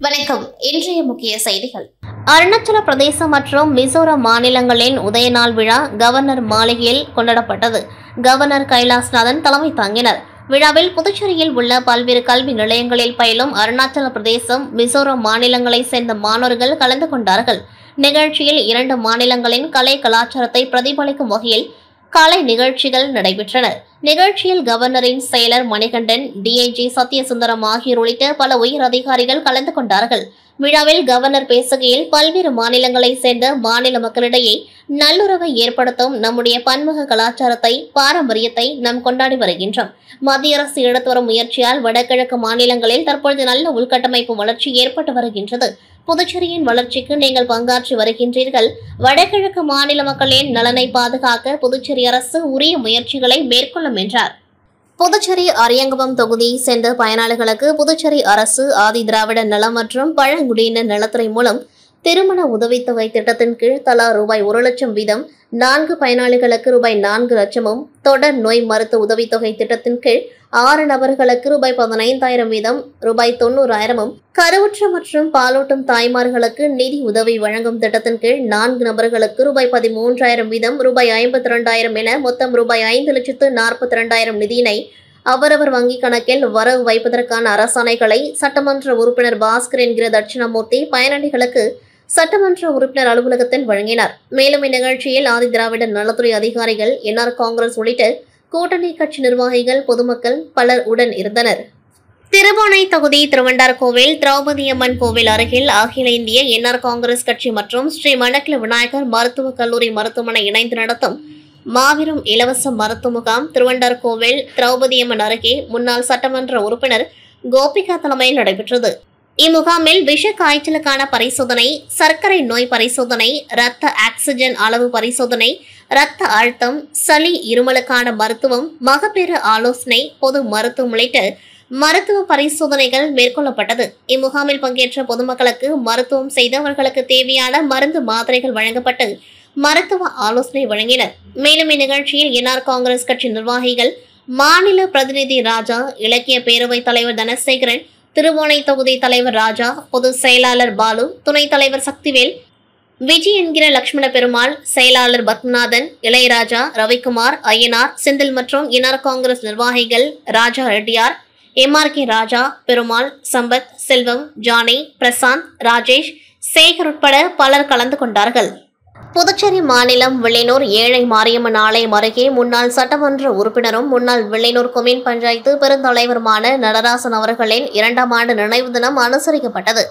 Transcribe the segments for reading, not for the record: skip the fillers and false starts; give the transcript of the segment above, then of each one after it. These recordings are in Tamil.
வணக்கம். இன்றைய முக்கிய செய்திகள். அருணாச்சல பிரதேசம் மற்றும் மிசோரம் மாநிலங்களின் உதயநாள் விழா கவர்னர் மாளிகையில் கொண்டாடப்பட்டது. கவர்னர் கைலாஷ்நாதன் தலைமை தாங்கினார். விழாவில் புதுச்சேரியில் உள்ள பல்வேறு கல்வி நிலையங்களில் பயிலும் அருணாச்சல பிரதேசம், மிசோரம் மாநிலங்களைச் சேர்ந்த மாணவர்கள் கலந்து கொண்டார்கள். நிகழ்ச்சியில் 2 மாநிலங்களின் கலை கலாச்சாரத்தை பிரதிபலிக்கும் வகையில் கலை நிகழ்ச்சிகள் நடைபெற்றன. நிகழ்ச்சியில் கவர்னரின் செயலர் மணிகண்டன், டிஐஜி சத்யசுந்தரம் ஆகியோர் உள்ளிட்ட பல உயர் அதிகாரிகள் கலந்து கொண்டார்கள். விழாவில் கவர்னர் பேசுகையில், பல்வேறு மாநிலங்களைச் சேர்ந்த மாநில மக்களிடையே நல்லுறவை ஏற்படுத்தும் நம்முடைய பன்முக கலாச்சாரத்தை, பாரம்பரியத்தை நாம் கொண்டாடி வருகின்றோம். மத்திய அரசு எடுத்து வரும் முயற்சியால் வடகிழக்கு மாநிலங்களில் தற்பொழுது நல்ல உள்கட்டமைப்பு வளர்ச்சி ஏற்பட்டு வருகின்றது. புதுச்சேரியின் வளர்ச்சிக்கு நீங்கள் பங்காற்றி வருகின்றீர்கள். வடகிழக்கு மாநில மக்களின் நலனை பாதுகாக்க புதுச்சேரி அரசு உரிய முயற்சிகளை மேற்கொள்ளும் என்றார். புதுச்சேரி அரியங்குப்பம் தொகுதியை சேர்ந்த பயனாளிகளுக்கு புதுச்சேரி அரசு ஆதி திராவிட நலம் மற்றும் பழங்குடியினர் நலத்துறை மூலம் திருமண உதவித்தொகை திட்டத்தின் கீழ் தலா ரூபாய் 1 லட்சம் வீதம் 4 பயனாளிகளுக்கு ரூபாய் 4 லட்சமும், தொடர் நோய் மருத்துவ உதவித்தொகை திட்டத்தின் கீழ் 6 நபர்களுக்கு ரூபாய் 15,000 வீதம் ரூபாய் 90,000, கருவுற்ற மற்றும் பாலூட்டும் தாய்மார்களுக்கு நிதி உதவி வழங்கும் திட்டத்தின் கீழ் 4 நபர்களுக்கு ரூபாய் 13,000 வீதம் ரூபாய் 52,000 என மொத்தம் ரூபாய் 5,42,000 நிதியினை அவரவர் வங்கிக் கணக்கில் வரவு வைப்பதற்கான அரசாணைகளை சட்டமன்ற உறுப்பினர் பாஸ்கர் என்கிற தட்சிணாமூர்த்தி பயனாளிகளுக்கு சட்டமன்ற உறுப்பினர் அலுவலகத்தில் வழங்கினார். மேலும் இந்நிகழ்ச்சியில் ஆதி திராவிட நலத்துறை அதிகாரிகள், என்ஆர் காங்கிரஸ் உள்ளிட்ட கூட்டணி கட்சி நிர்வாகிகள், பொதுமக்கள் பலர் உடன் இருந்தனர். திருபுவனை தொகுதி திருவண்டார்கோவில் திரௌபதியம்மன் கோவில் அருகில் அகில இந்திய என்ஆர் காங்கிரஸ் கட்சி மற்றும் ஸ்ரீ மணக்குள விநாயகர் மருத்துவக் கல்லூரி மருத்துவமனை இணைந்து நடத்தும் மாபெரும் இலவச மருத்துவ முகாம் திருவண்டார்கோவில் திரௌபதியம்மன் அருகே முன்னாள் சட்டமன்ற உறுப்பினர் கோபிகா தலைமையில் நடைபெற்றது. இம்முகாமில் விஷ காய்ச்சலுக்கான பரிசோதனை, சர்க்கரை நோய் பரிசோதனை, இரத்த ஆக்சிஜன் அளவு பரிசோதனை, இரத்த அழுத்தம், சளி இருமலுக்கான மருத்துவம், மகப்பேறு ஆலோசனை, பொது மருத்துவம் உள்ளிட்ட மருத்துவ பரிசோதனைகள் மேற்கொள்ளப்பட்டது. இம்முகாமில் பங்கேற்ற பொதுமக்களுக்கு மருத்துவம் செய்தவர்களுக்கு தேவையான மருந்து மாத்திரைகள் வழங்கப்பட்டு மருத்துவ ஆலோசனை வழங்கினர். மேலும் இந்நிகழ்ச்சியில் என்ஆர் காங்கிரஸ் கட்சி நிர்வாகிகள், மாநில பிரதிநிதி ராஜா, இலக்கிய பேரவைத் தலைவர் தனசேகரன், திருவோணை தொகுதி தலைவர் ராஜா, பொதுச் செயலாளர் பாலு, துணைத் தலைவர் சக்திவேல், விஜய் என்கிற லட்சுமண பெருமாள், செயலாளர் பத்மநாதன், இளையராஜா, ரவிக்குமார், ஐயனார், செந்தில் மற்றும் என்ஆர் காங்கிரஸ் நிர்வாகிகள் ராஜா ரெட்டியார், MRK ராஜா, பெருமாள், சம்பத், செல்வம், ஜானி, பிரசாந்த், ராஜேஷ், சேகர் உட்பட பலர் கலந்து கொண்டார்கள். புதுச்சேரி மாநிலம் வில்லியனூர் ஏழை மாரியம்மன் ஆலயம் அருகே முன்னாள் சட்டமன்ற உறுப்பினரும் முன்னாள் வில்லியனூர் கொம்யூன் பஞ்சாயத்து பெருந்தலைவருமான நடராசன் அவர்களின் 2ஆம் ஆண்டு நினைவு தினம் அனுசரிக்கப்பட்டது.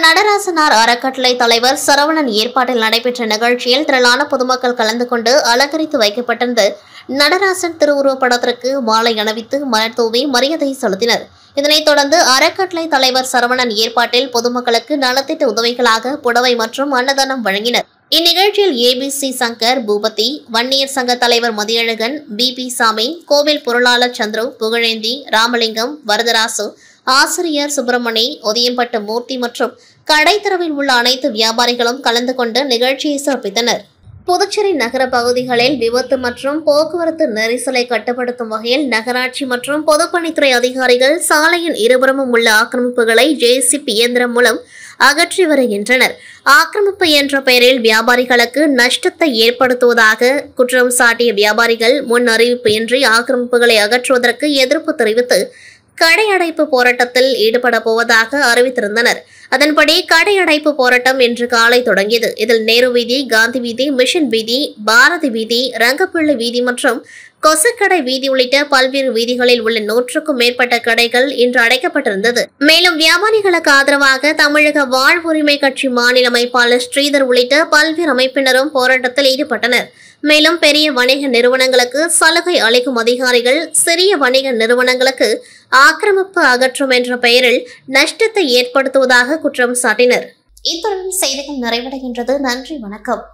நடராசனார் அறக்கட்டளை தலைவர் சரவணன் ஏற்பாட்டில் நடைபெற்ற நிகழ்ச்சியில் திரளான பொதுமக்கள் கலந்து கொண்டு அலங்கரித்து வைக்கப்பட்டிருந்த நடராசன் திருவுருவப் படத்திற்கு மாலை அணிவித்து மலர் தூவி மரியாதை செலுத்தினர். இதனைத் தொடர்ந்து அறக்கட்டளை தலைவர் சரவணன் ஏற்பாட்டில் பொதுமக்களுக்கு நலத்திட்ட உதவிகளாக புடவை மற்றும் அன்னதானம் வழங்கினர். இந்நிகழ்ச்சியில் ABC சங்கர், பூபதி, வன்னியர் சங்க தலைவர் மதியழகன், BP சாமி, கோவில் பொருளாளர் சந்துரு, புகழேந்தி, ராமலிங்கம், வரதராசு, ஆசிரியர் சுப்பிரமணி, ஒதியம்பட்டு மூர்த்தி மற்றும் கடைத்தரவில் உள்ள அனைத்து வியாபாரிகளும் கலந்து கொண்டு நிகழ்ச்சியை சிறப்பித்தனர். புதுச்சேரி நகர பகுதிகளில் விபத்து மற்றும் போக்குவரத்து நெரிசலை கட்டுப்படுத்தும் வகையில் நகராட்சி மற்றும் பொதுப்பணித்துறை அதிகாரிகள் சாலையின் இருபுறமும் உள்ள ஆக்கிரமிப்புகளை JCB இயந்திரம் மூலம் அகற்றி வருகின்றனர். ஆக்கிரமிப்பு என்ற பெயரில் வியாபாரிகளுக்கு நஷ்டத்தை ஏற்படுத்துவதாக குற்றம் சாட்டிய வியாபாரிகள் முன் அறிவிப்பு இன்றி ஆக்கிரமிப்புகளை அகற்றுவதற்கு எதிர்ப்பு தெரிவித்து கடை அடைப்பு போராட்டத்தில் ஈடுபட போவதாக அறிவித்திருந்தனர். அதன்படி கடை அடைப்பு போராட்டம் இன்று காலை தொடங்கியது. இதில் நேரு வீதி, காந்தி வீதி, மிஷன் வீதி, பாரதி வீதி, ரங்கப்பிள்ளை வீதி மற்றும் கொசக்கடை வீதி உள்ளிட்ட பல்வேறு வீதிகளில் உள்ள 100க்கும் மேற்பட்ட கடைகள் இன்று அடைக்கப்பட்டிருந்தது. மேலும் வியாபாரிகளுக்கு ஆதரவாக தமிழக வாழ்வுரிமை கட்சி மாநில அமைப்பாளர் ஸ்ரீதர் உள்ளிட்ட பல்வேறு அமைப்பினரும் போராட்டத்தில் ஈடுபட்டனர். மேலும் பெரிய வணிக நிறுவனங்களுக்கு சலுகை அளிக்கும் அதிகாரிகள் சிறிய வணிக நிறுவனங்களுக்கு ஆக்கிரமிப்பு அகற்றும் என்ற பெயரில் நஷ்டத்தை ஏற்படுத்துவதாக குற்றம் சாட்டினர். இத்துடன் செய்திகள் நிறைவடைகின்றது. நன்றி, வணக்கம்.